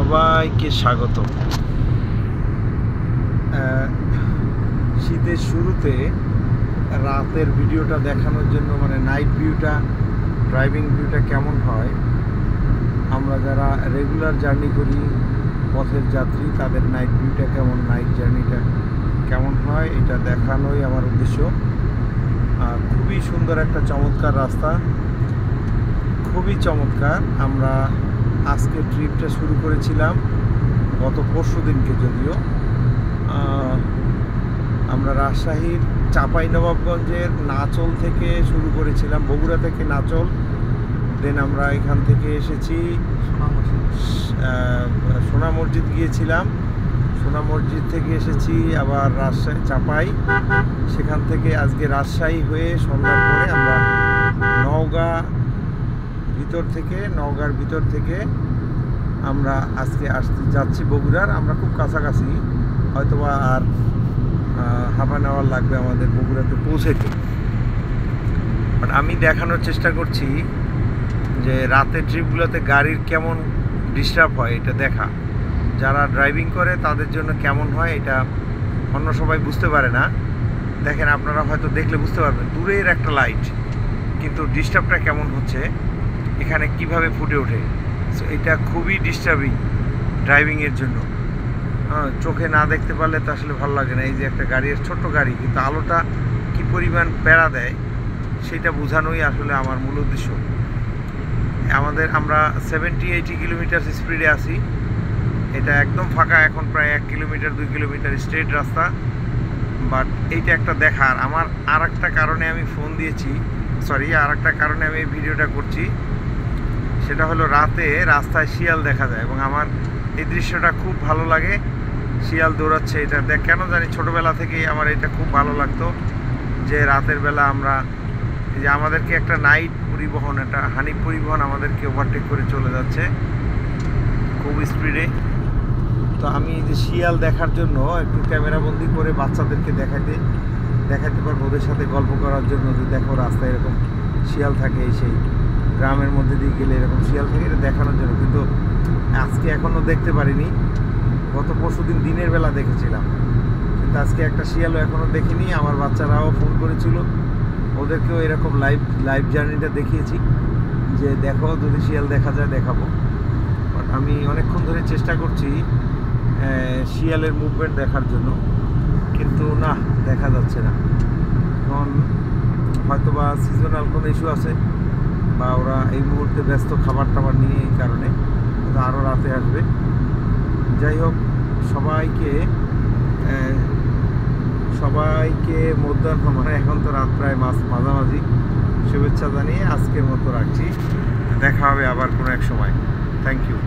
সবাইকে স্বাগত। শীতের শুরুতে রাতের ভিডিওটা দেখানোর জন্য, মানে নাইট ভিউটা, ড্রাইভিং ভিউটা কেমন হয়, আমরা যারা রেগুলার জার্নি করি, পথের যাত্রী, তাদের নাইট ভিউটা কেমন, নাইট জার্নিটা কেমন হয়, এটা দেখানোই আমার উদ্দেশ্য। খুবই সুন্দর একটা চমৎকার রাস্তা, খুবই চমৎকার। আমরা আজকে ট্রিপটা শুরু করেছিলাম গত পরশু দিনকে, যদিও আমরা রাজশাহীর চাঁপাইনবাবগঞ্জের নাচল থেকে শুরু করেছিলাম, বগুড়া থেকে নাচল। দেন আমরা এখান থেকে এসেছি সোনা মসজিদ গিয়েছিলাম, সোনা মসজিদ থেকে এসেছি আবার রাজশাহী চাঁপাই, সেখান থেকে আজকে রাজশাহী হয়ে সন্ধ্যার পরে আমরা নওগাঁর ভিতর থেকে আমরা আজকে যাচ্ছি বগুড়ার। আমরা খুব কাছাকাছি, হয়তোবা আর হাফ অ্যান আওয়ার লাগবে আমাদের বগুড়াতে পৌঁছাইতে। বাট আমি দেখানোর চেষ্টা করছি যে রাতের ট্রিপগুলোতে গাড়ির কেমন ডিস্টার্ব হয়, এটা দেখা। যারা ড্রাইভিং করে তাদের জন্য কেমন হয় এটা অন্য সবাই বুঝতে পারে না। দেখেন, আপনারা হয়তো দেখলে বুঝতে পারবেন, দূরের একটা লাইট, কিন্তু ডিস্টার্বটা কেমন হচ্ছে, এখানে কিভাবে ফুটে ওঠে। সো এটা খুবই ডিস্টার্বিং ড্রাইভিংয়ের জন্য। চোখে না দেখতে পারলে তো আসলে ভালো লাগে না। এই যে একটা গাড়ি, ছোট্ট গাড়ি, কিন্তু আলোটা কি পরিমাণ প্যারা দেয় সেটা বোঝানোই আসলে আমার মূল উদ্দেশ্য। আমরা 70-80 কিলোমিটার স্পিডে আছি। এটা একদম ফাঁকা, এখন প্রায় 1 কিলোমিটার 2 কিলোমিটার স্ট্রেট রাস্তা। বাট এইটা একটা দেখার, আমার আর একটা কারণে আমি ফোন দিয়েছি, আর একটা কারণে আমি এই ভিডিওটা করছি। সেটা হলো রাতে রাস্তায় শিয়াল দেখা যায়, এবং আমার এই দৃশ্যটা খুব ভালো লাগে। শিয়াল দৌড়াচ্ছে, এটা কেন জানি ছোটোবেলা থেকেই আমার এটা খুব ভালো লাগতো, যে রাতের বেলা আমরা, এই যে আমাদেরকে একটা নাইট পরিবহন, একটা হানিফ পরিবহন আমাদেরকে ওভারটেক করে চলে যাচ্ছে খুব স্পিডে। তো আমি এই যে শিয়াল দেখার জন্য একটু ক্যামেরাবন্দি করে বাচ্চাদেরকে দেখাতে পারবো, ওদের সাথে গল্প করার জন্য, যে দেখো রাস্তায় এরকম শিয়াল থাকে, সেই গ্রামের মধ্যে দিয়ে গেলে এরকম শিয়াল থাকে, এটা দেখানোর জন্য। কিন্তু আজকে এখনও দেখতে পারিনি, গত পরশু দিনের বেলা দেখেছিলাম, কিন্তু আজকে একটা শিয়ালও এখনও দেখিনি। আমার বাচ্চারাও ফোন করেছিল, ওদেরকেও এরকম লাইভ জার্নিটা দেখিয়েছি, যে দেখো যদি শিয়াল দেখা যায় দেখাবো। বাট আমি অনেকক্ষণ ধরে চেষ্টা করছি শিয়ালের মুভমেন্ট দেখার জন্য, কিন্তু না, দেখা যাচ্ছে না। এখন হয়তোবা সিজনাল কোনো ইস্যু আছে, বা ওরা এই মুহূর্তে ব্যস্ত খাবার টাবার নিয়ে, এই কারণে আরও রাতে আসবে। যাই হোক, সবাইকে মধ্যাহ্ন, মানে এখন তো রাত প্রায় মাঝামাঝি, শুভেচ্ছা জানিয়ে আজকের মতো রাখছি। দেখা হবে আবার কোনো এক সময়। Thank you.